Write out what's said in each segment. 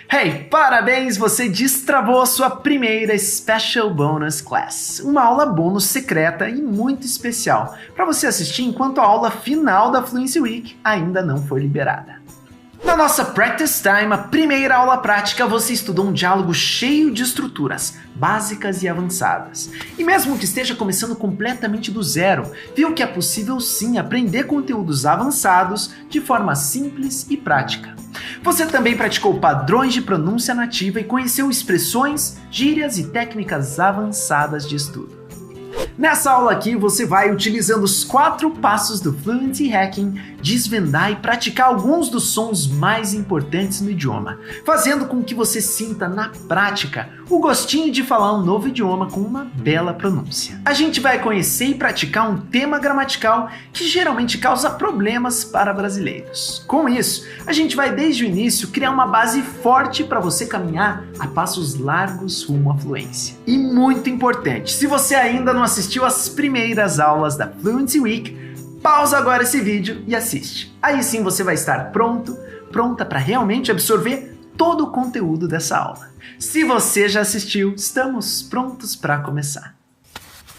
Hey, parabéns! Você destravou a sua primeira Special Bonus Class, uma aula bônus secreta e muito especial, para você assistir enquanto a aula final da Fluency Week ainda não foi liberada. Na nossa Practice Time, a primeira aula prática, você estudou um diálogo cheio de estruturas, básicas e avançadas. E mesmo que esteja começando completamente do zero, viu que é possível sim aprender conteúdos avançados de forma simples e prática. Você também praticou padrões de pronúncia nativa e conheceu expressões, gírias e técnicas avançadas de estudo. Nessa aula aqui, você vai, utilizando os 4 passos do Fluency Hacking, desvendar e praticar alguns dos sons mais importantes no idioma, fazendo com que você sinta na prática o gostinho de falar um novo idioma com uma bela pronúncia. A gente vai conhecer e praticar um tema gramatical que geralmente causa problemas para brasileiros. Com isso, a gente vai desde o início criar uma base forte para você caminhar a passos largos rumo à fluência. E muito importante, se você ainda não assistiu às primeiras aulas da Fluency Week, pausa agora esse vídeo e assiste. Aí sim você vai estar pronta para realmente absorver todo o conteúdo dessa aula. Se você já assistiu, estamos prontos para começar.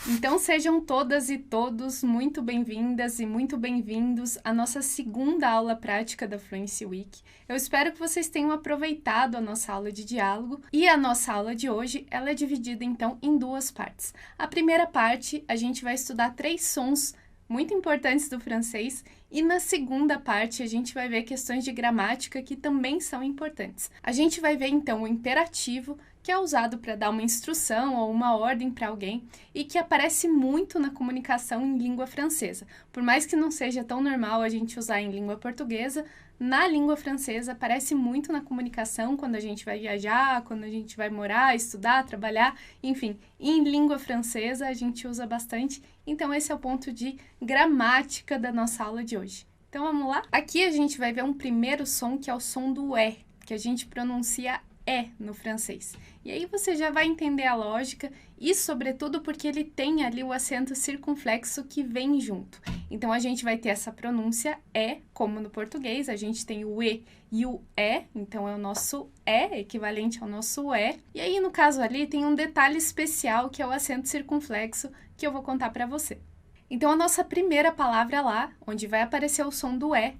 Então sejam todas e todos muito bem-vindas e muito bem-vindos à nossa segunda aula prática da Fluency Week. Eu espero que vocês tenham aproveitado a nossa aula de diálogo e a nossa aula de hoje ela é dividida então em 2 partes. A primeira parte a gente vai estudar 3 sons muito importantes do francês e na segunda parte a gente vai ver questões de gramática que também são importantes. A gente vai ver então o imperativo, que é usado para dar uma instrução ou uma ordem para alguém e que aparece muito na comunicação em língua francesa. Por mais que não seja tão normal a gente usar em língua portuguesa, na língua francesa aparece muito na comunicação quando a gente vai viajar, quando a gente vai morar, estudar, trabalhar, enfim, em língua francesa a gente usa bastante. Então esse é o ponto de gramática da nossa aula de hoje. Então vamos lá? Aqui a gente vai ver um primeiro som que é o som do E, que a gente pronuncia é no francês. E aí você já vai entender a lógica e, sobretudo, porque ele tem ali o acento circunflexo que vem junto. Então, a gente vai ter essa pronúncia é, como no português, a gente tem o e e o é, então é o nosso é, equivalente ao nosso é. E aí, no caso ali, tem um detalhe especial que é o acento circunflexo que eu vou contar para você. Então, a nossa primeira palavra lá, onde vai aparecer o som do é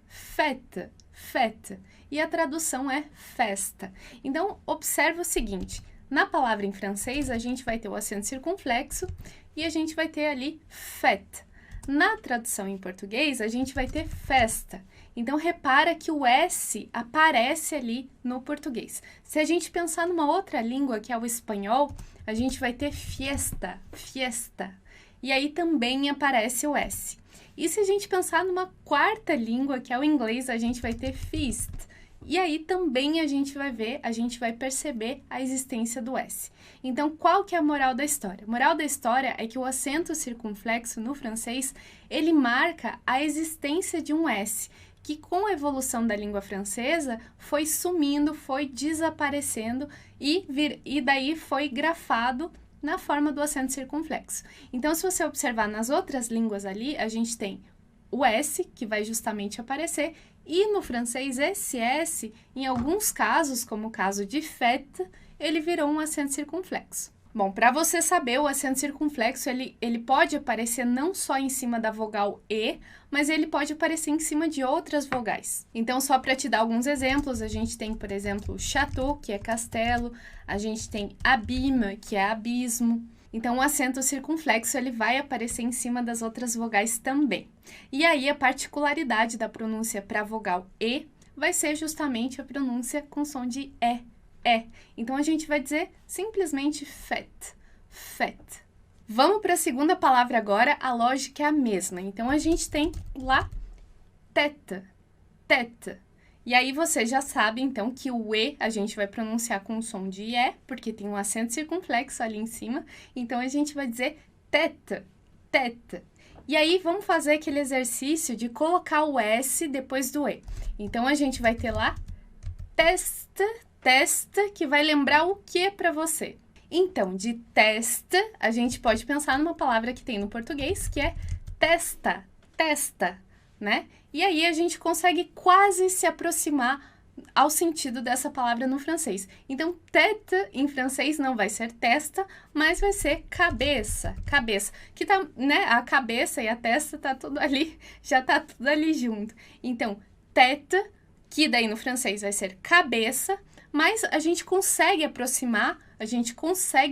fête, fête. E a tradução é festa. Então, observe o seguinte, na palavra em francês, a gente vai ter o acento circunflexo e a gente vai ter ali fête. Na tradução em português, a gente vai ter festa. Então, repara que o S aparece ali no português. Se a gente pensar numa outra língua, que é o espanhol, a gente vai ter fiesta, fiesta. E aí também aparece o S. E se a gente pensar numa quarta língua, que é o inglês, a gente vai ter feast. E aí também a gente vai perceber a existência do S. Então, qual que é a moral da história? A moral da história é que o acento circunflexo no francês, ele marca a existência de um S, que com a evolução da língua francesa foi sumindo, foi desaparecendo e daí foi grafado na forma do acento circunflexo. Então, se você observar nas outras línguas ali, a gente tem o S, que vai justamente aparecer, e no francês esse S, em alguns casos, como o caso de fête, ele virou um acento circunflexo. Bom, para você saber, o acento circunflexo, ele pode aparecer não só em cima da vogal E, mas ele pode aparecer em cima de outras vogais. Então, só para te dar alguns exemplos, a gente tem, por exemplo, château, que é castelo, a gente tem abîme, que é abismo. Então, o acento circunflexo ele vai aparecer em cima das outras vogais também. E aí, a particularidade da pronúncia para a vogal E vai ser justamente a pronúncia com som de E. Então, a gente vai dizer simplesmente fête, fête. Vamos para a segunda palavra agora, a lógica é a mesma. Então, a gente tem lá tête, tête. E aí você já sabe, então, que o E a gente vai pronunciar com o som de E, porque tem um acento circunflexo ali em cima. Então, a gente vai dizer tête, tête. E aí, vamos fazer aquele exercício de colocar o S depois do E. Então, a gente vai ter lá teste, teste, que vai lembrar o que para você? Então, de teste, a gente pode pensar numa palavra que tem no português, que é testa, testa, né? E aí a gente consegue quase se aproximar ao sentido dessa palavra no francês. Então, tête em francês não vai ser testa, mas vai ser cabeça, cabeça. Que tá, né, a cabeça e a testa tá tudo ali, já tá tudo ali junto. Então, tête, que daí no francês vai ser cabeça, mas a gente consegue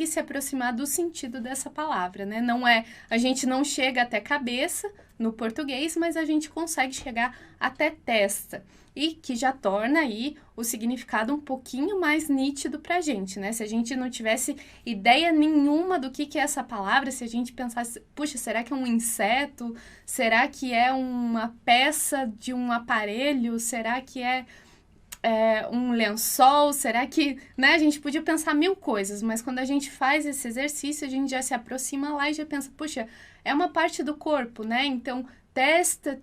se aproximar do sentido dessa palavra, né? Não é, a gente não chega até cabeça no português, mas a gente consegue chegar até testa. E que já torna aí o significado um pouquinho mais nítido pra gente, né? Se a gente não tivesse ideia nenhuma do que é essa palavra, se a gente pensasse, puxa, será que é um inseto? Será que é uma peça de um aparelho? Será que é um lençol? Será que, né? A gente podia pensar mil coisas, mas quando a gente faz esse exercício, a gente já se aproxima lá e já pensa, puxa, é uma parte do corpo, né? Então, testa,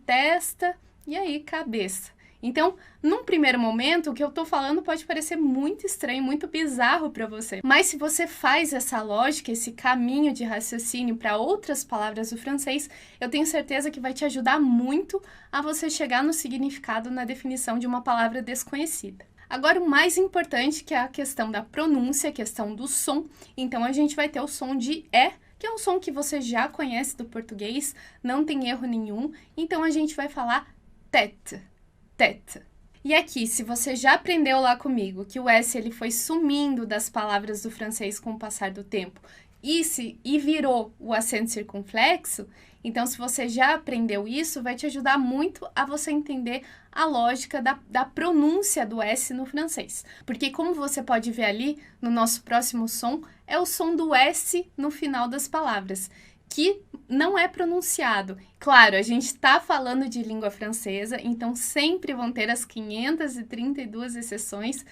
e aí, cabeça. Então, num primeiro momento, o que eu tô falando pode parecer muito estranho, muito bizarro para você. Mas se você faz essa lógica, esse caminho de raciocínio para outras palavras do francês, eu tenho certeza que vai te ajudar muito a você chegar no significado, na definição de uma palavra desconhecida. Agora, o mais importante, que é a questão da pronúncia, a questão do som. Então, a gente vai ter o som de E, que é um som que você já conhece do português, não tem erro nenhum. Então, a gente vai falar tête. Tête. E aqui, se você já aprendeu lá comigo que o S ele foi sumindo das palavras do francês com o passar do tempo e virou o acento circunflexo, então se você já aprendeu isso, vai te ajudar muito a você entender a lógica da pronúncia do S no francês. Porque como você pode ver ali no nosso próximo som, é o som do S no final das palavras, que não é pronunciado. Claro, a gente está falando de língua francesa, então sempre vão ter as 532 exceções.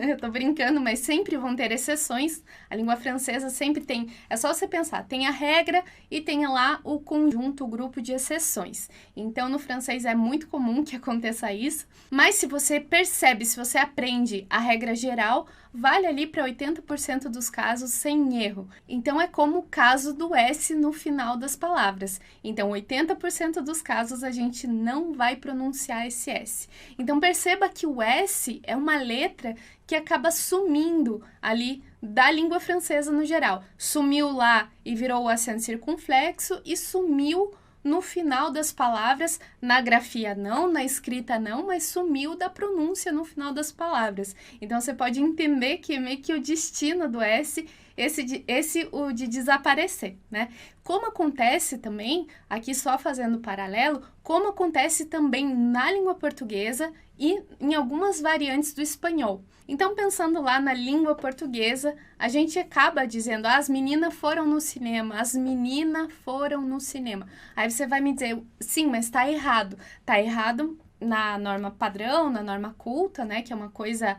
Eu tô brincando, mas sempre vão ter exceções. A língua francesa sempre tem... É só você pensar, tem a regra e tem lá o conjunto, o grupo de exceções. Então, no francês é muito comum que aconteça isso. Mas se você percebe, se você aprende a regra geral, vale ali para 80% dos casos sem erro. Então, é como o caso do S no final das palavras. Então, 80% dos casos a gente não vai pronunciar esse S. Então, perceba que o S é uma letra que acaba sumindo ali da língua francesa no geral. Sumiu lá e virou o acento circunflexo e sumiu no final das palavras, na grafia não, na escrita não, mas sumiu da pronúncia no final das palavras. Então, você pode entender que é meio que o destino do S, o de desaparecer, né? Como acontece também, aqui só fazendo paralelo, como acontece também na língua portuguesa e em algumas variantes do espanhol. Então, pensando lá na língua portuguesa, a gente acaba dizendo, as meninas foram no cinema, as meninas foram no cinema. Aí você vai me dizer, sim, mas tá errado. Tá errado na norma padrão, na norma culta, né, que é uma coisa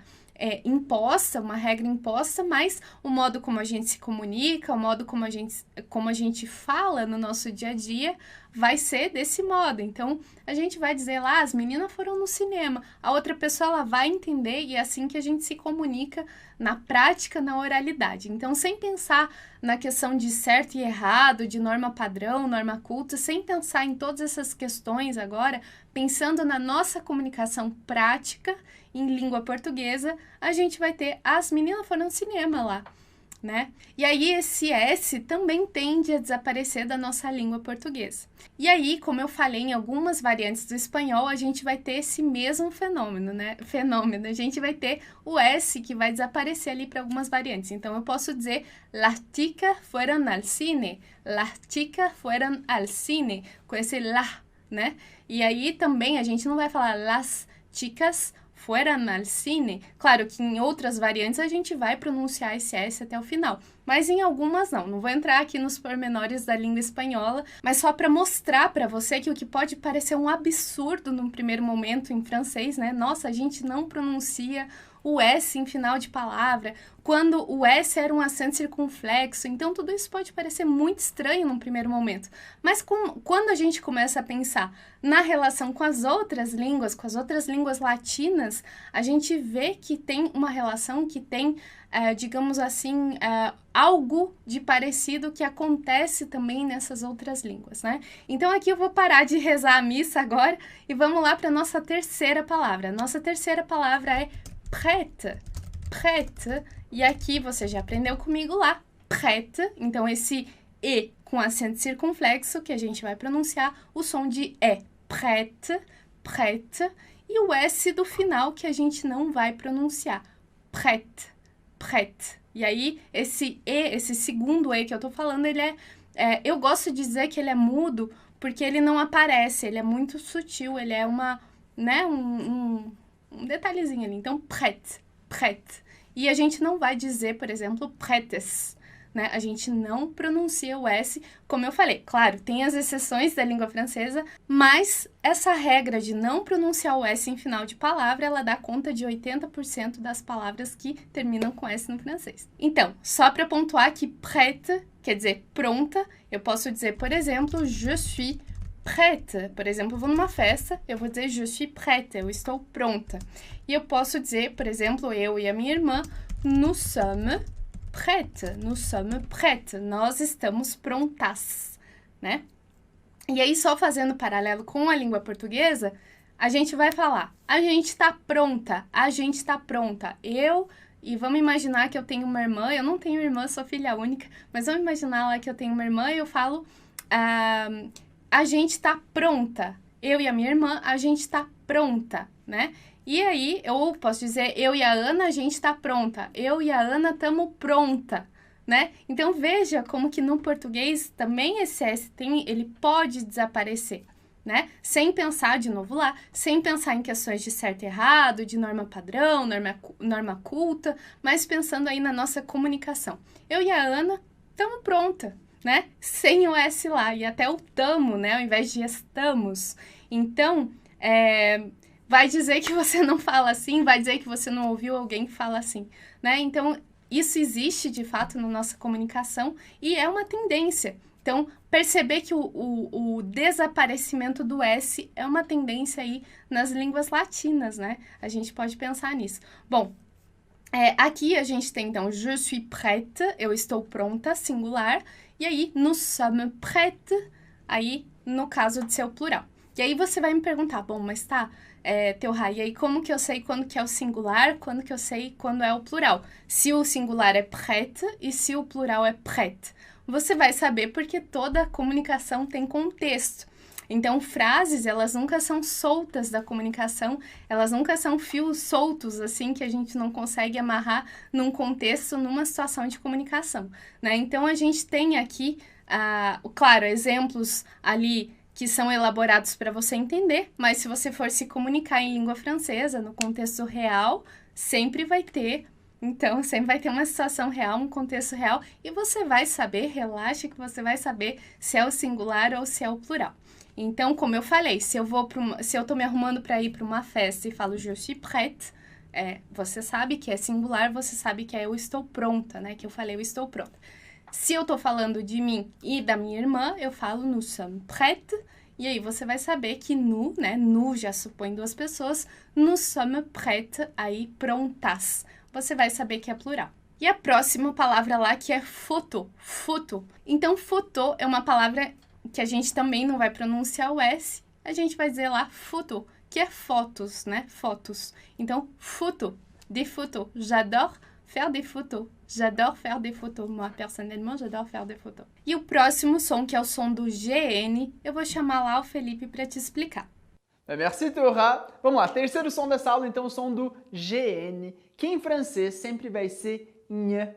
imposta, uma regra imposta, mas o modo como a gente se comunica, o modo como a gente fala no nosso dia a dia vai ser desse modo. Então, a gente vai dizer lá, as meninas foram no cinema. A outra pessoa, ela vai entender e é assim que a gente se comunica na prática, na oralidade. Então, sem pensar na questão de certo e errado, de norma padrão, norma culta, sem pensar em todas essas questões agora, pensando na nossa comunicação prática em língua portuguesa, a gente vai ter as meninas foram no cinema lá, né? E aí esse S também tende a desaparecer da nossa língua portuguesa. E aí, como eu falei em algumas variantes do espanhol, a gente vai ter esse mesmo fenômeno, né? A gente vai ter o S que vai desaparecer ali para algumas variantes. Então, eu posso dizer las chicas fueron al cine, las chicas fueron al cine, com esse la, né? E aí também a gente não vai falar las chicas fueran al cine. Claro que em outras variantes a gente vai pronunciar esse S até o final, mas em algumas não. Não vou entrar aqui nos pormenores da língua espanhola, mas só para mostrar para você que o que pode parecer um absurdo num primeiro momento em francês, né? Nossa, a gente não pronuncia o S em final de palavra, quando o S era um acento circunflexo. Então, tudo isso pode parecer muito estranho num primeiro momento. Mas quando a gente começa a pensar na relação com as outras línguas latinas, a gente vê que tem uma relação que tem, digamos assim, algo de parecido que acontece também nessas outras línguas, né? Então, aqui eu vou parar de rezar a missa agora e vamos lá para a nossa terceira palavra. Nossa terceira palavra é prête. Prête. E aqui você já aprendeu comigo lá, prête. Então, esse E com acento circunflexo que a gente vai pronunciar o som de E. Prête, prête. E o S do final que a gente não vai pronunciar. Prête, prête. E aí, esse E, esse segundo E que eu tô falando, ele eu gosto de dizer que ele é mudo porque ele não aparece, ele é muito sutil, ele é um detalhezinho ali. Então, prête, prête. E a gente não vai dizer, por exemplo, prêtes, né? A gente não pronuncia o S, como eu falei. Claro, tem as exceções da língua francesa, mas essa regra de não pronunciar o S em final de palavra, ela dá conta de 80% das palavras que terminam com S no francês. Então, só para pontuar que prête quer dizer pronta, eu posso dizer, por exemplo, je suis prête. Por exemplo, eu vou numa festa, eu vou dizer je suis prête, eu estou pronta. E eu posso dizer, por exemplo, eu e a minha irmã, nous sommes prêtes, nous sommes prêtes, nós estamos prontas, né? E aí, só fazendo paralelo com a língua portuguesa, a gente vai falar, a gente tá pronta, a gente tá pronta. E vamos imaginar que eu tenho uma irmã, eu não tenho irmã, sou filha única, mas vamos imaginar lá que eu tenho uma irmã e eu falo, a gente tá pronta. Eu e a minha irmã, a gente tá pronta, né? E aí, eu posso dizer, eu e a Ana, a gente tá pronta. Eu e a Ana tamo pronta, né? Então, veja como que no português também esse S ele pode desaparecer, né? Sem pensar, de novo lá, sem pensar em questões de certo e errado, de norma padrão, norma culta, mas pensando aí na nossa comunicação. Eu e a Ana tamo pronta, né? Sem o S lá, e até o tamo, né? Ao invés de estamos. Então, vai dizer que você não fala assim, vai dizer que você não ouviu alguém que fala assim, né? Então, isso existe, de fato, na nossa comunicação e é uma tendência. Então, perceber que o desaparecimento do S é uma tendência aí nas línguas latinas, né? A gente pode pensar nisso. Bom, aqui a gente tem, então, je suis prête, eu estou pronta, singular, e aí, nous sommes prêtes, aí, no caso de ser o plural. E aí você vai me perguntar, bom, mas tá, Teuha, e aí como que eu sei quando que é o singular, quando que eu sei quando é o plural? Se o singular é prête e se o plural é prête. Você vai saber porque toda comunicação tem contexto. Então, frases, elas nunca são soltas da comunicação, elas nunca são fios soltos, assim, que a gente não consegue amarrar num contexto, numa situação de comunicação, né? Então, a gente tem aqui, claro, exemplos ali que são elaborados para você entender, mas se você for se comunicar em língua francesa, no contexto real, sempre vai ter uma situação real, um contexto real, e você vai saber, relaxa que você vai saber se é o singular ou se é o plural. Então, como eu falei, se eu tô me arrumando para ir para uma festa e falo je suis prête, você sabe que é singular, você sabe que é eu estou pronta, né? Que eu falei eu estou pronta. Se eu tô falando de mim e da minha irmã, eu falo nous sommes prêtes, e aí você vai saber que nous, né? Nous já supõe duas pessoas, nous sommes prêtes, aí prontas. Você vai saber que é plural. E a próxima palavra lá que é photo, photo. Então, photo é uma palavra que a gente também não vai pronunciar o S, a gente vai dizer lá photo, que é fotos, né? Fotos. Então, photo, des photos. J'adore faire des photos. J'adore faire des photos. Moi, personnellement, j'adore faire des photos. E o próximo som, que é o som do GN, eu vou chamar lá o Felipe para te explicar. Merci, Teuha. Vamos lá, terceiro som dessa aula, então, o som do GN, que em francês sempre vai ser nha,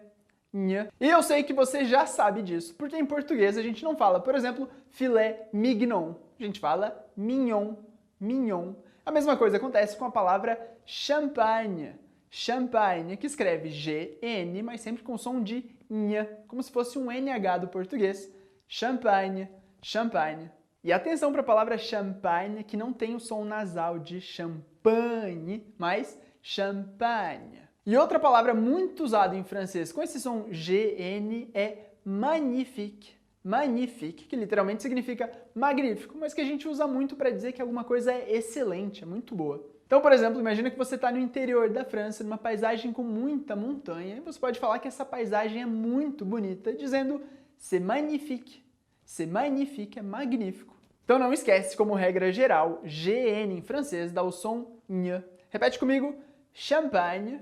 nha. E eu sei que você já sabe disso, porque em português a gente não fala, por exemplo, filé mignon. A gente fala mignon, mignon. A mesma coisa acontece com a palavra champagne. Champagne, que escreve G-N, mas sempre com som de nha, como se fosse um NH do português. Champagne, champagne. E atenção para a palavra champagne, que não tem o som nasal de champanhe, mas champagne. E outra palavra muito usada em francês com esse som GN é magnifique. Magnifique, que literalmente significa magnífico, mas que a gente usa muito para dizer que alguma coisa é excelente, é muito boa. Então, por exemplo, imagina que você está no interior da França, numa paisagem com muita montanha, e você pode falar que essa paisagem é muito bonita, dizendo c'est magnifique. C'est magnifique é magnífico. Então não esquece, como regra geral, GN em francês dá o som N. Repete comigo, champagne.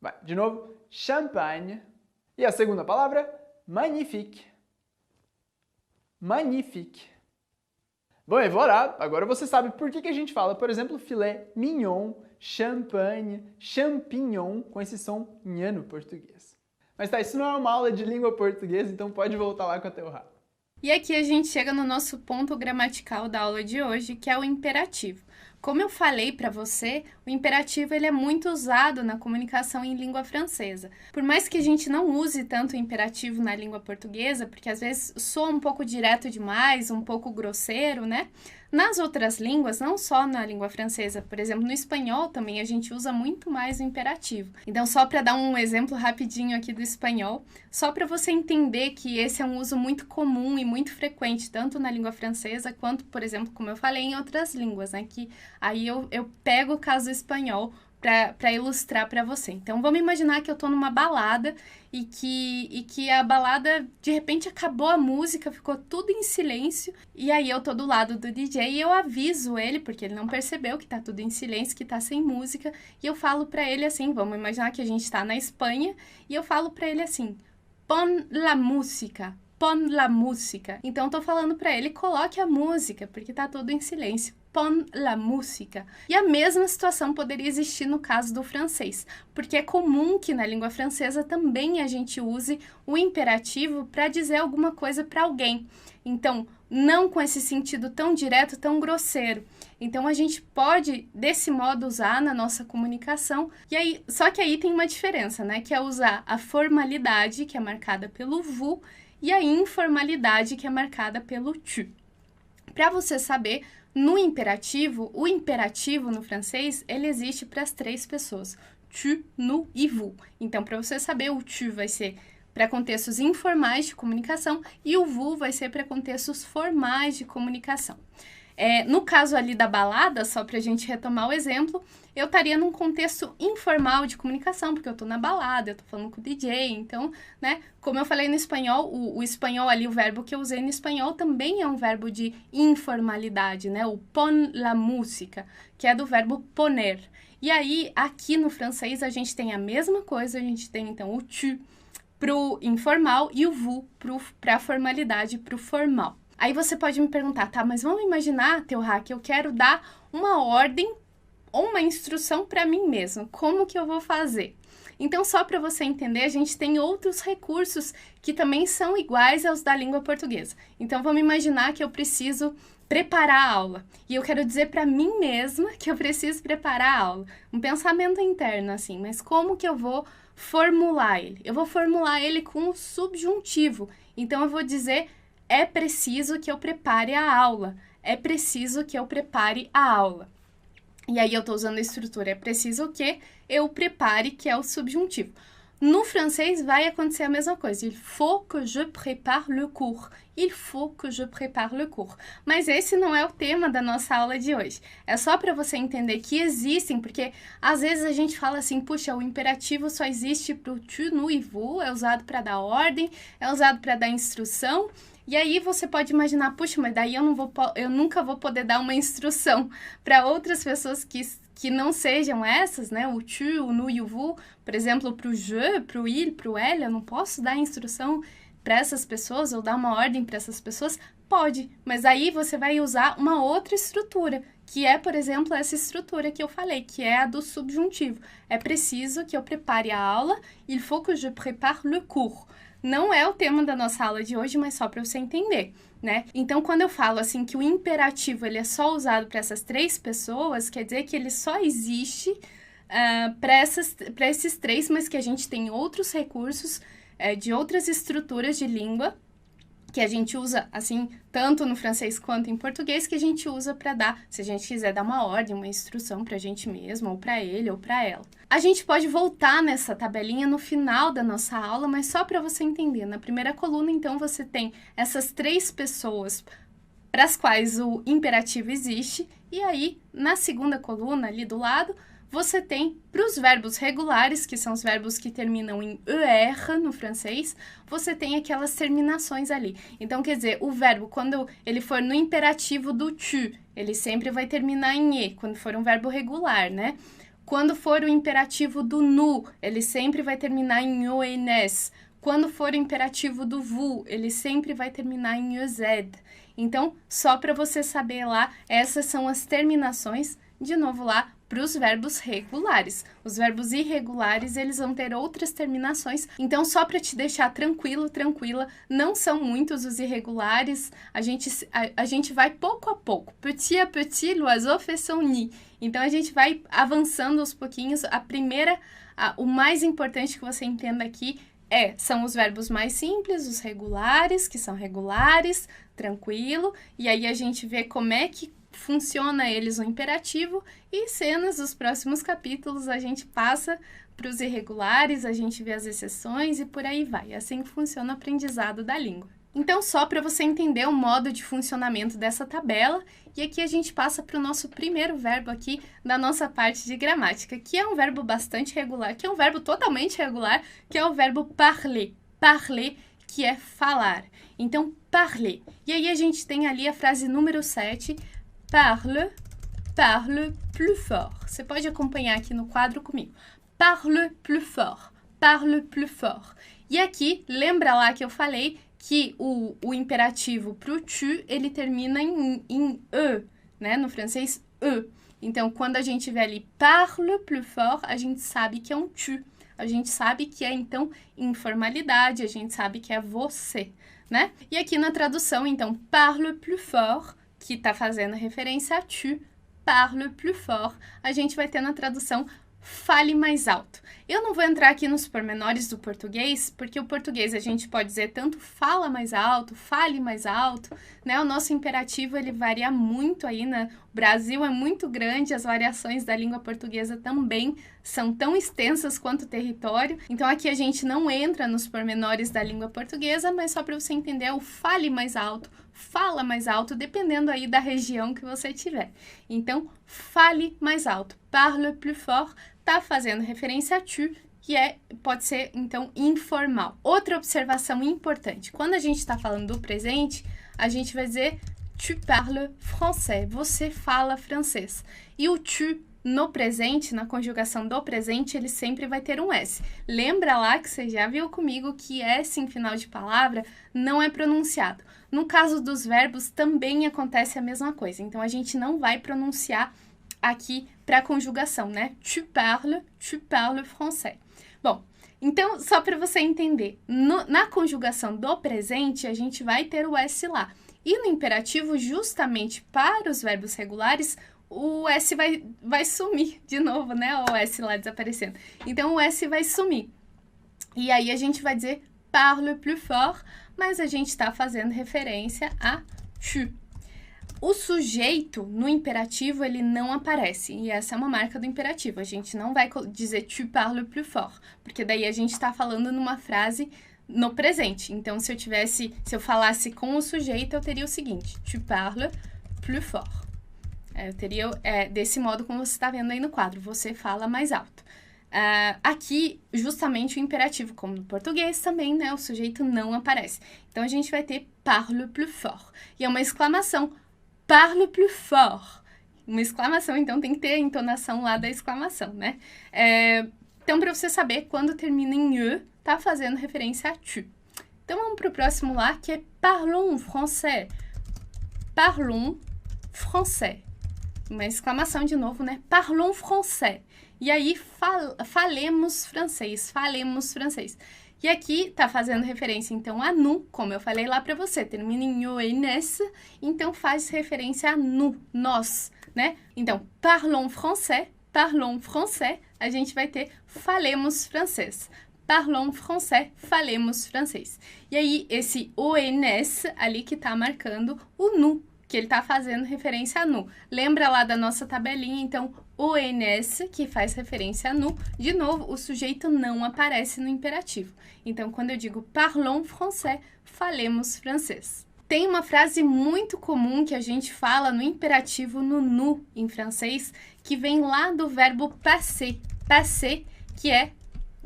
Vai, de novo, champagne. E a segunda palavra, magnifique. Magnifique. Bom, e voilà! Agora você sabe por que a gente fala, por exemplo, filé mignon, champagne, champignon, com esse som N no português. Mas tá, isso não é uma aula de língua portuguesa, então pode voltar lá com a Teorá. E aqui a gente chega no nosso ponto gramatical da aula de hoje, que é o imperativo. Como eu falei para você, o imperativo ele é muito usado na comunicação em língua francesa. Por mais que a gente não use tanto o imperativo na língua portuguesa, porque às vezes soa um pouco direto demais, um pouco grosseiro, né? Nas outras línguas, não só na língua francesa, por exemplo, no espanhol também a gente usa muito mais o imperativo. Então, só para dar um exemplo rapidinho aqui do espanhol, só para você entender que esse é um uso muito comum e muito frequente, tanto na língua francesa quanto, por exemplo, como eu falei, em outras línguas, né? Que aí eu pego o caso do espanhol para ilustrar para você. Então, vamos imaginar que eu estou numa balada e que a balada, de repente, acabou a música, ficou tudo em silêncio, e aí eu tô do lado do DJ e eu aviso ele, porque ele não percebeu que tá tudo em silêncio, que tá sem música, e eu falo para ele assim, vamos imaginar que a gente tá na Espanha, e eu falo para ele assim, pon la música. Pon la música. Então, eu tô falando para ele, coloque a música, porque tá tudo em silêncio. Pon la música. E a mesma situação poderia existir no caso do francês, porque é comum que na língua francesa também a gente use o imperativo para dizer alguma coisa para alguém. Então, não com esse sentido tão direto, tão grosseiro. Então, a gente pode, desse modo, usar na nossa comunicação. E aí, só que aí tem uma diferença, né? Que é usar a formalidade, que é marcada pelo vous, e a informalidade, que é marcada pelo tu. Para você saber, no imperativo, o imperativo no francês, ele existe para as três pessoas. Tu, nous e vous. Então, para você saber, o tu vai ser para contextos informais de comunicação e o vous vai ser para contextos formais de comunicação. No caso ali da balada, só para a gente retomar o exemplo, eu estaria num contexto informal de comunicação, porque eu tô na balada, eu tô falando com o DJ, então, né, como eu falei no espanhol, o espanhol ali, o verbo que eu usei no espanhol também é um verbo de informalidade, né, o pon la música, que é do verbo poner. E aí, aqui no francês, a gente tem a mesma coisa, a gente tem, então, o tu pro informal e o vous pra formalidade, pro formal. Aí você pode me perguntar, tá, mas vamos imaginar, Teorá, que eu quero dar uma ordem ou uma instrução para mim mesmo. Como que eu vou fazer? Então, só para você entender, a gente tem outros recursos que também são iguais aos da língua portuguesa. Então, vamos imaginar que eu preciso preparar a aula. E eu quero dizer para mim mesma que eu preciso preparar a aula. Um pensamento interno, assim, mas como que eu vou formular ele? Eu vou formular ele com o subjuntivo. Então, eu vou dizer... É preciso que eu prepare a aula. É preciso que eu prepare a aula. E aí eu tô usando a estrutura. É preciso que eu prepare, que é o subjuntivo. No francês vai acontecer a mesma coisa. Il faut que je prépare le cours. Il faut que je prépare le cours. Mas esse não é o tema da nossa aula de hoje. É só para você entender que existem, porque às vezes a gente fala assim, puxa, o imperativo só existe pro tu, nous e vous, é usado para dar ordem, é usado para dar instrução. E aí você pode imaginar, puxa, mas daí eu nunca vou poder dar uma instrução para outras pessoas que não sejam essas, né? O tu, o nous e o vous, por exemplo, pro je, pro il, pro elle, eu não posso dar instrução para essas pessoas ou dar uma ordem para essas pessoas? Pode, mas aí você vai usar uma outra estrutura, que é, por exemplo, essa estrutura que eu falei, que é a do subjuntivo. É preciso que eu prepare a aula, il faut que je prépare le cours. Não é o tema da nossa aula de hoje, mas só para você entender, né? Então, quando eu falo assim que o imperativo ele é só usado para essas três pessoas, quer dizer que ele só existe para esses três, mas que a gente tem outros recursos de outras estruturas de língua que a gente usa, assim, tanto no francês quanto em português, que a gente usa para dar, se a gente quiser dar uma ordem, uma instrução para a gente mesmo, ou para ele, ou para ela. A gente pode voltar nessa tabelinha no final da nossa aula, mas só para você entender. Na primeira coluna, então, você tem essas 3 pessoas para as quais o imperativo existe, e aí, na segunda coluna, ali do lado, você tem, para os verbos regulares, que são os verbos que terminam em ER no francês, você tem aquelas terminações ali. Então, quer dizer, o verbo, quando ele for no imperativo do tu, ele sempre vai terminar em E, quando for um verbo regular, né? Quando for o imperativo do nu, ele sempre vai terminar em ONS. Quando for o imperativo do vous, ele sempre vai terminar em EZ. Então, só para você saber lá, essas são as terminações, de novo lá, para os verbos regulares. Os verbos irregulares, eles vão ter outras terminações. Então, só para te deixar tranquilo, tranquila, não são muitos os irregulares. A gente vai pouco a pouco. Petit à petit, l'oiseau fait son nid. Então, a gente vai avançando aos pouquinhos. O mais importante que você entenda aqui são os verbos mais simples, os regulares, que são regulares, tranquilo. E aí, a gente vê como é que funciona eles no imperativo, e cenas dos próximos capítulos a gente passa para os irregulares, a gente vê as exceções e por aí vai. É assim que funciona o aprendizado da língua. Então, só para você entender o modo de funcionamento dessa tabela, e aqui a gente passa para o nosso primeiro verbo aqui da nossa parte de gramática, que é um verbo bastante regular, que é um verbo totalmente regular, que é o verbo parler. Parler, que é falar. Então, parler. E aí a gente tem ali a frase número 7, parle plus fort. Você pode acompanhar aqui no quadro comigo. Parle plus fort, parle plus fort. E aqui, lembra lá que eu falei que o imperativo pro tu, ele termina em E, né? No francês, E. Então, quando a gente vê ali parle plus fort, a gente sabe que é um tu. A gente sabe que é, então, informalidade, a gente sabe que é você, né? E aqui na tradução, então, parle plus fort, que está fazendo referência a tu, parle plus fort, a gente vai ter na tradução fale mais alto. Eu não vou entrar aqui nos pormenores do português, porque o português a gente pode dizer tanto fala mais alto, fale mais alto, né? O nosso imperativo, ele varia muito aí, né? O Brasil é muito grande, as variações da língua portuguesa também são tão extensas quanto o território. Então, aqui a gente não entra nos pormenores da língua portuguesa, mas só para você entender, o fale mais alto, fala mais alto, dependendo aí da região que você tiver. Então, fale mais alto, parle plus fort, tá fazendo referência a tu, que pode ser, então, informal. Outra observação importante, quando a gente está falando do presente, a gente vai dizer tu parles français, você fala francês. E o tu no presente, na conjugação do presente, ele sempre vai ter um S. Lembra lá que você já viu comigo que S em final de palavra não é pronunciado. No caso dos verbos, também acontece a mesma coisa. Então, a gente não vai pronunciar aqui para a conjugação, né? Tu parles français. Bom, então, só para você entender, na conjugação do presente, a gente vai ter o S lá. E no imperativo, justamente para os verbos regulares, o S vai sumir de novo, né? O S lá desaparecendo. Então, o S vai sumir. E aí, a gente vai dizer parle plus fort, mas a gente está fazendo referência a tu. O sujeito, no imperativo, ele não aparece. E essa é uma marca do imperativo. A gente não vai dizer tu parles plus fort, porque daí a gente está falando numa frase no presente. Então, se eu falasse com o sujeito, eu teria o seguinte: tu parles plus fort. Eu teria desse modo como você está vendo aí no quadro. Você fala mais alto. Aqui, justamente o imperativo, como no português também, né? O sujeito não aparece. Então, a gente vai ter parle plus fort. E é uma exclamação. Parle plus fort. Uma exclamação, então tem que ter a entonação lá da exclamação, né? Então, para você saber, quando termina em E, tá fazendo referência a tu. Então, vamos para o próximo lá, que é parlons français. Parlons français. Uma exclamação de novo, né? Parlons français. E aí, falemos francês. Falemos francês. E aqui tá fazendo referência, então, a nous, como eu falei lá para você, termina em ONS, então faz referência a nous, nós, né? Então, parlons français, a gente vai ter falemos francês. parlons français, falemos francês. E aí, esse ONS ali que tá marcando o nous, que ele tá fazendo referência a nous. Lembra lá da nossa tabelinha, então, ONS, que faz referência a nous. De novo, o sujeito não aparece no imperativo. Então, quando eu digo parlons français, falemos francês. Tem uma frase muito comum que a gente fala no imperativo no nous em francês, que vem lá do verbo passer. Passer, que é,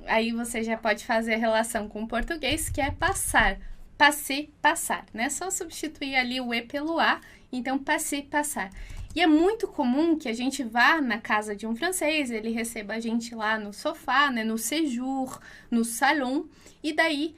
aí você já pode fazer a relação com o português, que é passar. Passer, passar, né? Só substituir ali o E pelo A, então passer, passar. E é muito comum que a gente vá na casa de um francês, ele receba a gente lá no sofá, né? No séjour, no salon, e daí...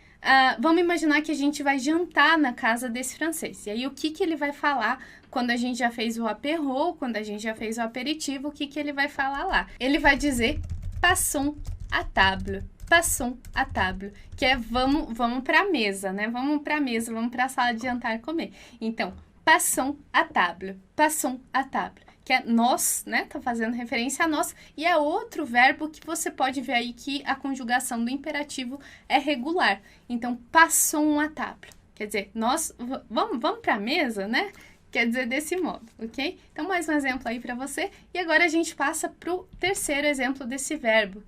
vamos imaginar que a gente vai jantar na casa desse francês. E aí, o que ele vai falar quando a gente já fez o apéro, quando a gente já fez o aperitivo, o que ele vai falar lá? Ele vai dizer, passons à table. Passons à table. Que é, vamos para a mesa, né? Vamos para a mesa, vamos para a sala de jantar comer. Então, passons à table. Passons à table. Que é nós, né? Tá fazendo referência a nós. E é outro verbo que você pode ver aí que a conjugação do imperativo é regular. Então, passons à table. Quer dizer, nós vamos para a mesa, né? Quer dizer, desse modo, ok? Então, mais um exemplo aí para você. E agora a gente passa para o terceiro exemplo desse verbo,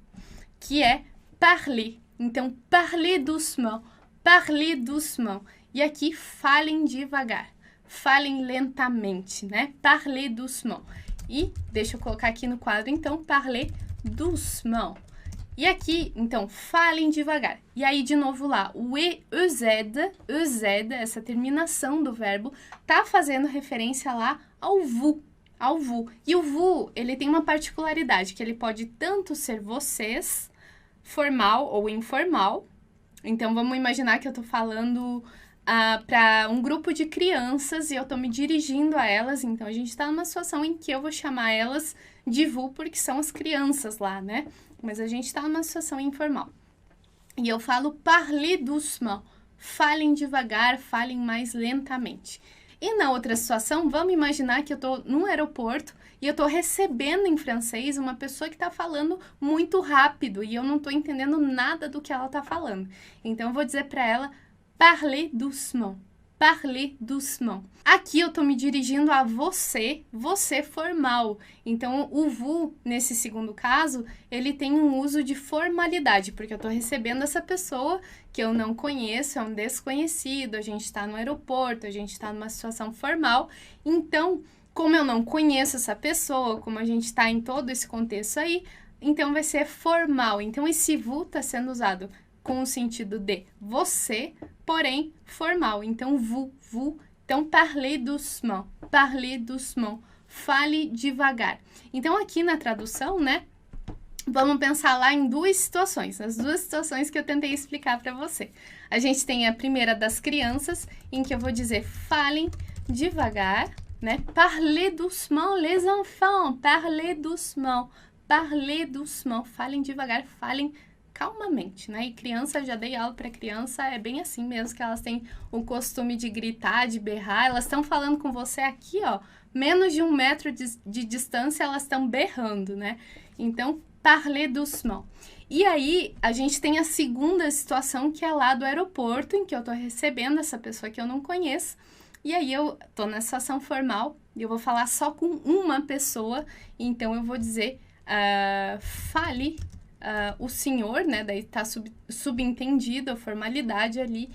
que é parler. Então, parler doucement. Parler doucement. E aqui, falem devagar. Falem lentamente, né? Parler doucement. E deixa eu colocar aqui no quadro, então, parler doucement. E aqui, então, falem devagar. E aí, de novo lá, o EZ, essa terminação do verbo, tá fazendo referência lá ao vous, ao vous. E o vous, ele tem uma particularidade, que ele pode tanto ser vocês, formal ou informal. Então, vamos imaginar que eu tô falando... para um grupo de crianças e eu tô me dirigindo a elas, então a gente tá numa situação em que eu vou chamar elas de vous, porque são as crianças lá, né? Mas a gente tá numa situação informal. E eu falo parler doucement, falem devagar, falem mais lentamente. E na outra situação, vamos imaginar que eu tô num aeroporto e eu tô recebendo em francês uma pessoa que tá falando muito rápido e eu não tô entendendo nada do que ela tá falando. Então eu vou dizer para ela, parler doucement. Parler doucement. Aqui eu tô me dirigindo a você, você formal. Então, o vous, nesse segundo caso, ele tem um uso de formalidade, porque eu tô recebendo essa pessoa que eu não conheço, é um desconhecido, a gente tá no aeroporto, a gente tá numa situação formal. Então, como eu não conheço essa pessoa, como a gente tá em todo esse contexto aí, então vai ser formal. Então, esse vous tá sendo usado com o sentido de você, porém formal. Então, vous. Então, parler doucement, fale devagar. Então, aqui na tradução, né, vamos pensar lá em duas situações, as duas situações que eu tentei explicar para você. A gente tem a primeira das crianças, em que eu vou dizer falem devagar, né, parlez doucement les enfants, parlez doucement, falem devagar, falem calmamente, né? E criança, já dei aula para criança, é bem assim mesmo, que elas têm o costume de gritar, de berrar, elas estão falando com você aqui, ó, menos de 1 metro de distância, elas estão berrando, né? Então, parlez doucement. E aí, a gente tem a segunda situação, que é lá do aeroporto, em que eu tô recebendo essa pessoa que eu não conheço, e aí eu tô na situação formal, e eu vou falar só com uma pessoa, então eu vou dizer, fale... o senhor, né, daí tá subentendido a formalidade ali,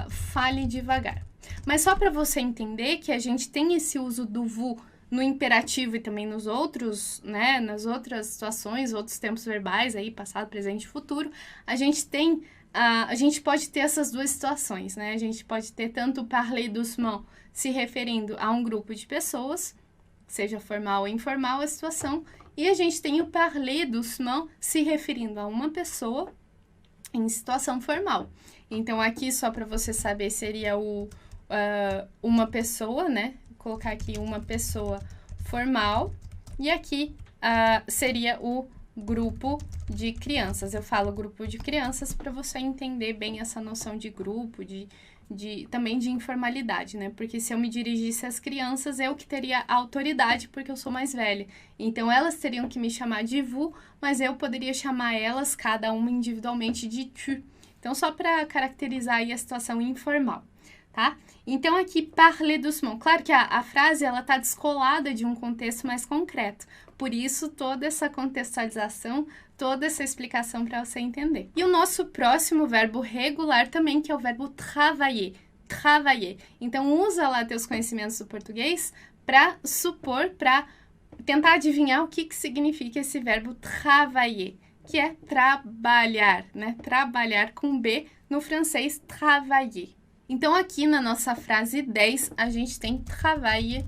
fale devagar. Mas só para você entender que a gente tem esse uso do vous no imperativo e também nos outros, né, nas outras situações, outros tempos verbais aí, passado, presente e futuro, a gente tem, a gente pode ter essas duas situações, né, a gente pode ter tanto o parler doucement se referindo a um grupo de pessoas, seja formal ou informal a situação, e a gente tem o parler doucement se referindo a uma pessoa em situação formal. Então, aqui, só para você saber, seria uma pessoa, né? Vou colocar aqui uma pessoa formal. E aqui seria o grupo de crianças. Eu falo grupo de crianças para você entender bem essa noção de grupo, de também de informalidade, né? Porque se eu me dirigisse às crianças, eu que teria autoridade, porque eu sou mais velha. Então, elas teriam que me chamar de vous, mas eu poderia chamar elas, cada uma individualmente, de tu. Então, só para caracterizar aí a situação informal, tá? Então, aqui, parler doucement. Claro que a frase, ela tá descolada de um contexto mais concreto. Por isso, toda essa contextualização, toda essa explicação para você entender. E o nosso próximo verbo regular também, que é o verbo travailler. Travailler. Então, usa lá teus conhecimentos do português para supor, para tentar adivinhar o que significa esse verbo travailler, que é trabalhar, né? Trabalhar com B, no francês, travailler. Então, aqui na nossa frase 10, a gente tem travaille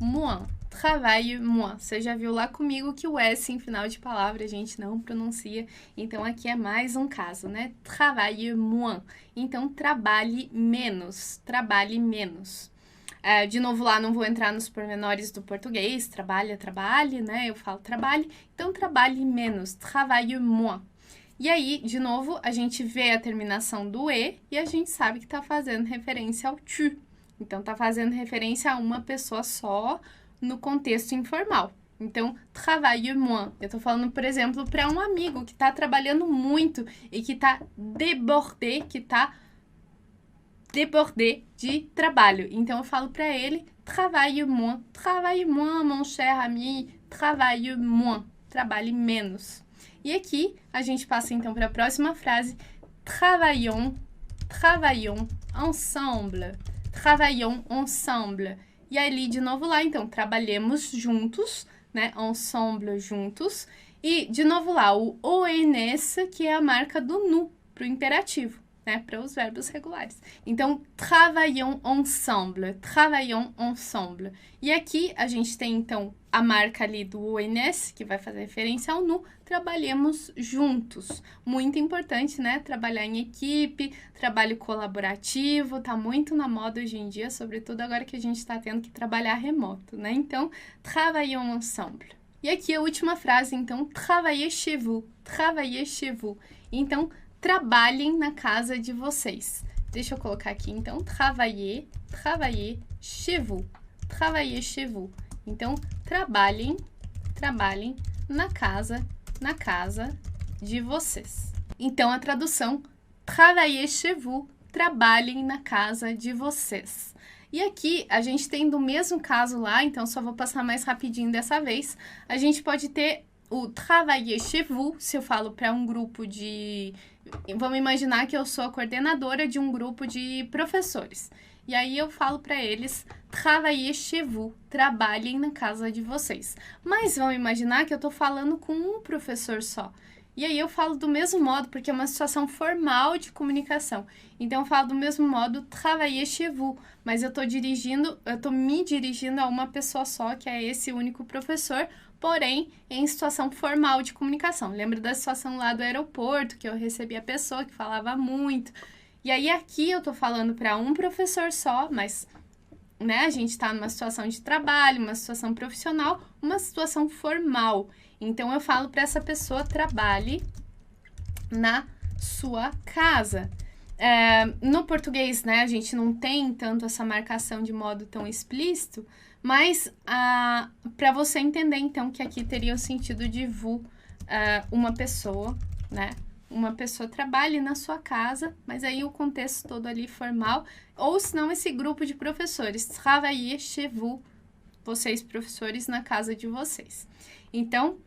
moins. Travaille moins. Você já viu lá comigo que o S em final de palavra a gente não pronuncia. Então, aqui é mais um caso, né? Travaille moins. Então, trabalhe menos. Trabalhe menos. De novo lá, não vou entrar nos pormenores do português. Trabalhe, né? Eu falo trabalhe. Então, trabalhe menos. Travaille moins. E aí, de novo, a gente vê a terminação do E e a gente sabe que está fazendo referência ao tu. Então, está fazendo referência a uma pessoa só no contexto informal. Então, travaille moins. Eu estou falando, por exemplo, para um amigo que está trabalhando muito e que está débordé, de trabalho. Então, eu falo para ele, travaille moins, mon cher ami, travaille moins. Trabalhe menos. E aqui, a gente passa então para a próxima frase. Travaillons ensemble. Travaillons ensemble. E ali, de novo lá, então, trabalhemos juntos, né? Ensemble, juntos. E, de novo lá, o ONS, que é a marca do nu, para o imperativo, né? Para os verbos regulares. Então, travaillons ensemble. Travaillons ensemble. E aqui, a gente tem, então, a marca ali do ONS, que vai fazer referência ao nu, trabalhemos juntos. Muito importante, né? Trabalhar em equipe, trabalho colaborativo, tá muito na moda hoje em dia, sobretudo agora que a gente tá tendo que trabalhar remoto, né? Então, travaillons ensemble. E aqui a última frase, então, travaillez chez vous. Travaillez chez vous. Então, trabalhem na casa de vocês. Deixa eu colocar aqui, então, travaillez chez vous. Travaillez chez vous. Então, trabalhem na casa de vocês. Então, a tradução, travaillez chez vous, trabalhem na casa de vocês. E aqui, a gente tem do mesmo caso lá, então só vou passar mais rapidinho dessa vez. A gente pode ter o travaillez chez vous, se eu falo para um grupo de... Vamos imaginar que eu sou a coordenadora de um grupo de professores. E aí eu falo para eles, travaillez chez vous, trabalhem na casa de vocês. Mas vamos imaginar que eu estou falando com um professor só. E aí eu falo do mesmo modo, porque é uma situação formal de comunicação. Então eu falo do mesmo modo, travaillez chez vous. Mas eu estou me dirigindo a uma pessoa só, que é esse único professor, porém em situação formal de comunicação. Lembra da situação lá do aeroporto, que eu recebi a pessoa que falava muito. E aí aqui eu tô falando para um professor só, mas, né, a gente tá numa situação de trabalho, uma situação profissional, uma situação formal. Então eu falo para essa pessoa, trabalhe na sua casa. No português, né, a gente não tem tanto essa marcação de modo tão explícito, mas para você entender, então, que aqui teria o sentido de vous, uma pessoa, né? Uma pessoa trabalhe na sua casa, mas aí o contexto todo ali formal, ou senão esse grupo de professores, travaillez chez vous, vocês professores na casa de vocês. Então,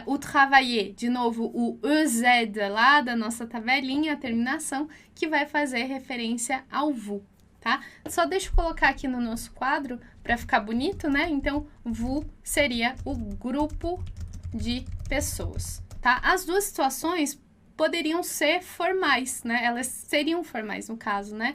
o travailler, de novo, o EZ lá da nossa tabelinha, a terminação, que vai fazer referência ao vous, tá? Só deixa eu colocar aqui no nosso quadro para ficar bonito, né? Então, vous seria o grupo de pessoas, tá? As duas situações poderiam ser formais, né? Elas seriam formais no caso, né?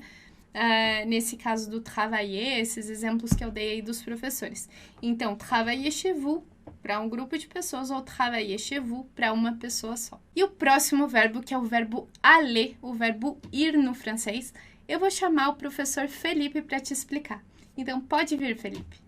Nesse caso do travailler, esses exemplos que eu dei aí dos professores. Então, travailler chez vous para um grupo de pessoas ou travailler chez vous para uma pessoa só. E o próximo verbo, que é o verbo aller, o verbo ir no francês, eu vou chamar o professor Felipe para te explicar. Então, pode vir, Felipe.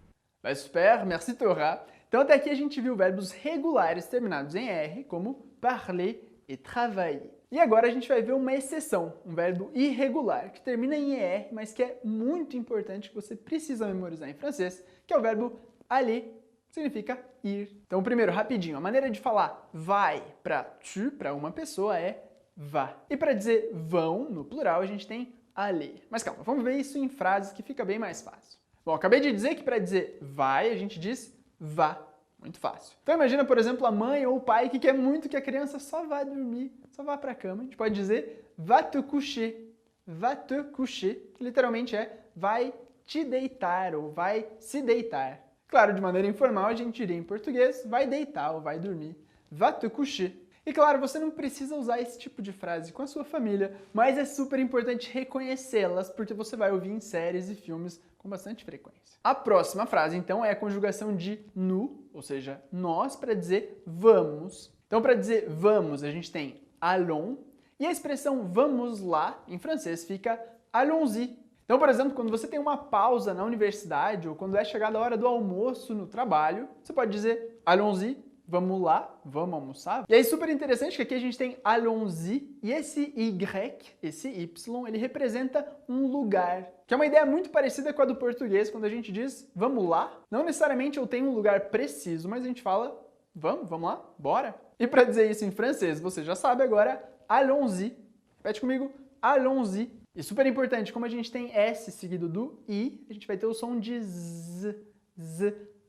Super, merci Torah. Então, até aqui a gente viu verbos regulares terminados em R, como parler e travailler. E agora a gente vai ver uma exceção, um verbo irregular, que termina em ER, mas que é muito importante, que você precisa memorizar em francês, que é o verbo aller, significa ir. Então, primeiro, rapidinho, a maneira de falar vai para tu, para uma pessoa, é va. E para dizer vão, no plural, a gente tem aller. Mas calma, vamos ver isso em frases que fica bem mais fácil. Bom, acabei de dizer que para dizer vai, a gente diz va. Muito fácil. Então imagina, por exemplo, a mãe ou o pai que quer muito que a criança só vá dormir, só vá para a cama. A gente pode dizer va te coucher. Va te coucher, que literalmente é vai te deitar ou vai se deitar. Claro, de maneira informal a gente diria em português vai deitar ou vai dormir. Va te coucher. E claro, você não precisa usar esse tipo de frase com a sua família, mas é super importante reconhecê-las porque você vai ouvir em séries e filmes com bastante frequência. A próxima frase, então, é a conjugação de nous, ou seja, nós, para dizer vamos. Então, para dizer vamos, a gente tem allons, e a expressão vamos lá, em francês, fica allons-y. Então, por exemplo, quando você tem uma pausa na universidade ou quando é chegada a hora do almoço no trabalho, você pode dizer allons-y, vamos lá, vamos almoçar. E aí, super interessante que aqui a gente tem allons-y e esse Y, esse Y, ele representa um lugar, que é uma ideia muito parecida com a do português, quando a gente diz vamos lá. Não necessariamente eu tenho um lugar preciso, mas a gente fala vamos lá, bora. E para dizer isso em francês, você já sabe agora, allons-y. Repete comigo, allons-y. E super importante, como a gente tem S seguido do I, a gente vai ter o som de Z,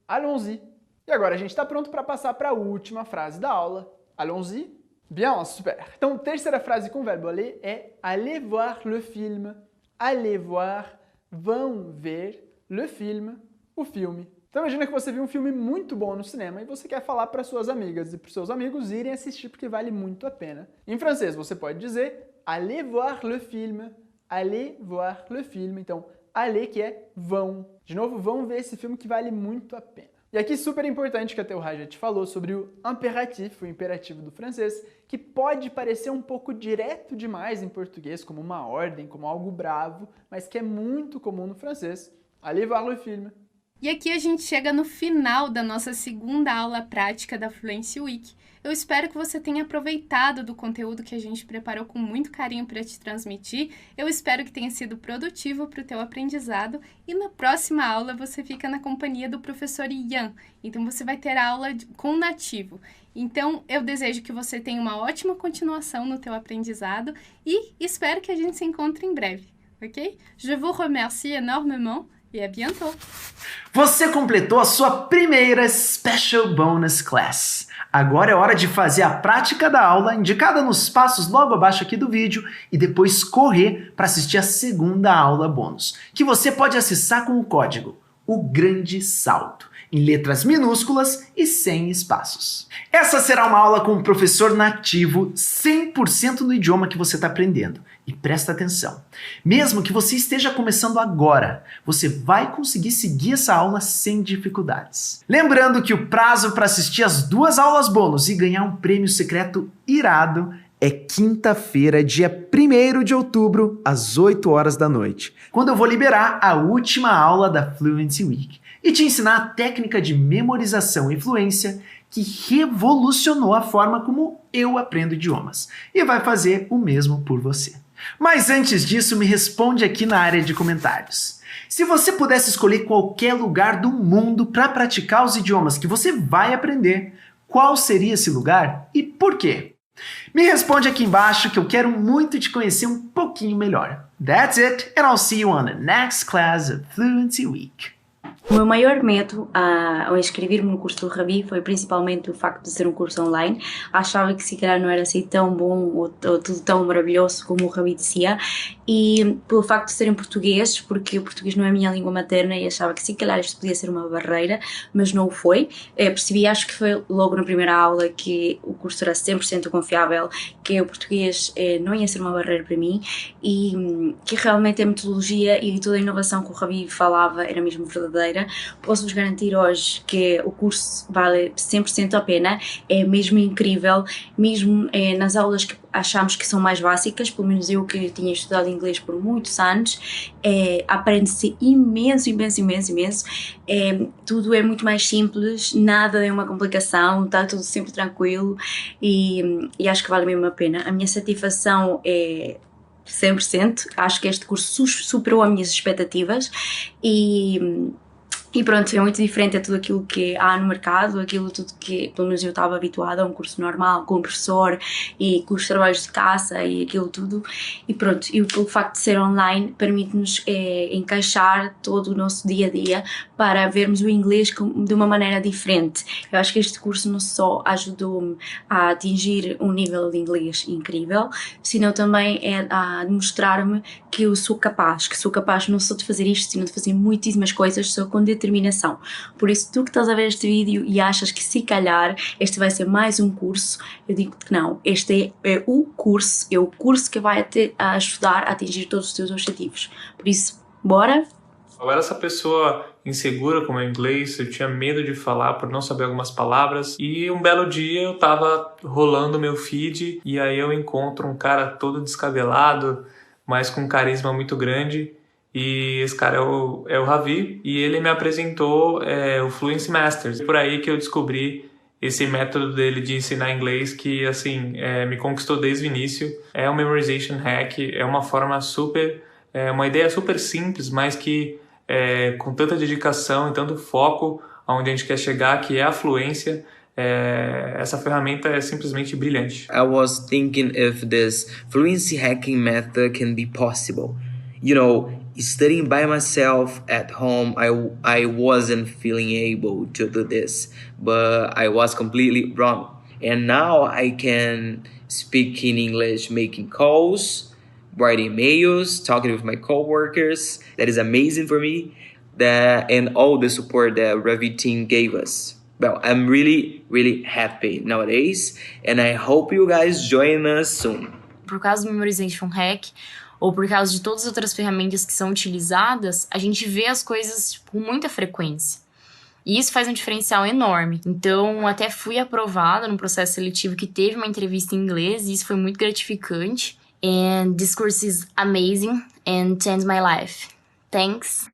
allons-y. E agora a gente está pronto para passar para a última frase da aula. Allons-y? Bien, super! Então, terceira frase com o verbo aller é aller voir le film. Aller voir, vão ver, le film, o filme. Então imagina que você viu um filme muito bom no cinema e você quer falar para suas amigas e para os seus amigos irem assistir porque vale muito a pena. Em francês você pode dizer aller voir le film. Aller voir le film. Então, aller que é vão. De novo, vão ver esse filme que vale muito a pena. E aqui super importante que a Théoura já te falou sobre o impératif, o imperativo do francês, que pode parecer um pouco direto demais em português, como uma ordem, como algo bravo, mas que é muito comum no francês. Aller voir le film. E aqui a gente chega no final da nossa segunda aula prática da Fluency Week. Eu espero que você tenha aproveitado do conteúdo que a gente preparou com muito carinho para te transmitir. Eu espero que tenha sido produtivo para o teu aprendizado. E na próxima aula você fica na companhia do professor Ian. Então você vai ter aula com nativo. Então eu desejo que você tenha uma ótima continuação no teu aprendizado e espero que a gente se encontre em breve, ok? Je vous remercie énormément. E à bientôt! Você completou a sua primeira Special Bonus Class. Agora é hora de fazer a prática da aula indicada nos passos logo abaixo aqui do vídeo e depois correr para assistir a segunda aula bônus, que você pode acessar com o código O Grande Salto, em letras minúsculas e sem espaços. Essa será uma aula com um professor nativo 100% no idioma que você está aprendendo. E presta atenção, mesmo que você esteja começando agora, você vai conseguir seguir essa aula sem dificuldades. Lembrando que o prazo para assistir as 2 aulas bônus e ganhar um prêmio secreto irado é quinta-feira, dia 1º de outubro, às 8 horas da noite, quando eu vou liberar a última aula da Fluency Week e te ensinar a técnica de memorização e fluência que revolucionou a forma como eu aprendo idiomas e vai fazer o mesmo por você. Mas antes disso, me responde aqui na área de comentários. Se você pudesse escolher qualquer lugar do mundo para praticar os idiomas que você vai aprender, qual seria esse lugar e por quê? Me responde aqui embaixo que eu quero muito te conhecer um pouquinho melhor. That's it, and I'll see you on the next class of Fluency Week. O meu maior medo ao inscrever-me no curso do Rabi foi principalmente o facto de ser um curso online. Achava que se calhar não era assim tão bom ou tudo tão maravilhoso como o Rabi dizia, e pelo facto de ser em português, porque o português não é a minha língua materna e achava que se calhar isto podia ser uma barreira, mas não o foi. Percebi, acho que foi logo na primeira aula, que o curso era 100% confiável, que o português não ia ser uma barreira para mim e que realmente a metodologia e toda a inovação que o Rabi falava era mesmo verdadeira. Posso-vos garantir hoje que o curso vale 100% a pena, é mesmo incrível, mesmo nas aulas que achamos que são mais básicas, pelo menos eu que tinha estudado inglês por muitos anos, aprende-se imenso. Tudo é muito mais simples, nada é uma complicação, está tudo sempre tranquilo e acho que vale mesmo a pena. A minha satisfação é 100%, acho que este curso superou as minhas expectativas e pronto, é muito diferente a tudo aquilo que há no mercado, aquilo tudo que, pelo menos eu estava habituada a um curso normal, com um professor e com os trabalhos de casa e aquilo tudo. E pronto, e o facto de ser online permite-nos encaixar todo o nosso dia a dia para vermos o inglês de uma maneira diferente. Eu acho que este curso não só ajudou-me a atingir um nível de inglês incrível, senão também a mostrar-me que eu sou capaz, não só de fazer isto, sino de fazer muitíssimas coisas, só com determinação. Por isso, tu que estás a ver este vídeo e achas que se calhar este vai ser mais um curso, eu digo-te que não, este é o curso que vai te ajudar a atingir todos os teus objetivos. Por isso, bora? Eu era essa pessoa insegura com o meu inglês, eu tinha medo de falar por não saber algumas palavras, e um belo dia eu tava rolando meu feed e aí eu encontro um cara todo descabelado, mas com um carisma muito grande, e esse cara é o Ravi, e ele me apresentou o Fluency Masters. Por aí que eu descobri esse método dele de ensinar inglês que, assim, me conquistou desde o início. É um memorization hack, é uma forma uma ideia super simples, mas que com tanta dedicação e tanto foco aonde a gente quer chegar, que é a fluência, essa ferramenta é simplesmente brilhante. I was thinking if this fluency hacking method can be possible. You know, studying by myself at home, I wasn't feeling able to do this, but I was completely wrong. And now I can speak in English, making calls, writing emails, talking with my coworkers. That is amazing for me. And all the support that Ravi team gave us. Well, I'm really happy nowadays, and I hope you guys join us soon. Por causa do Memorization Hack, ou por causa de todas as outras ferramentas que são utilizadas, a gente vê as coisas com muita frequência. E isso faz um diferencial enorme. Então, até fui aprovada num processo seletivo que teve uma entrevista em inglês, e isso foi muito gratificante. And this course is amazing and changed my life. Thanks.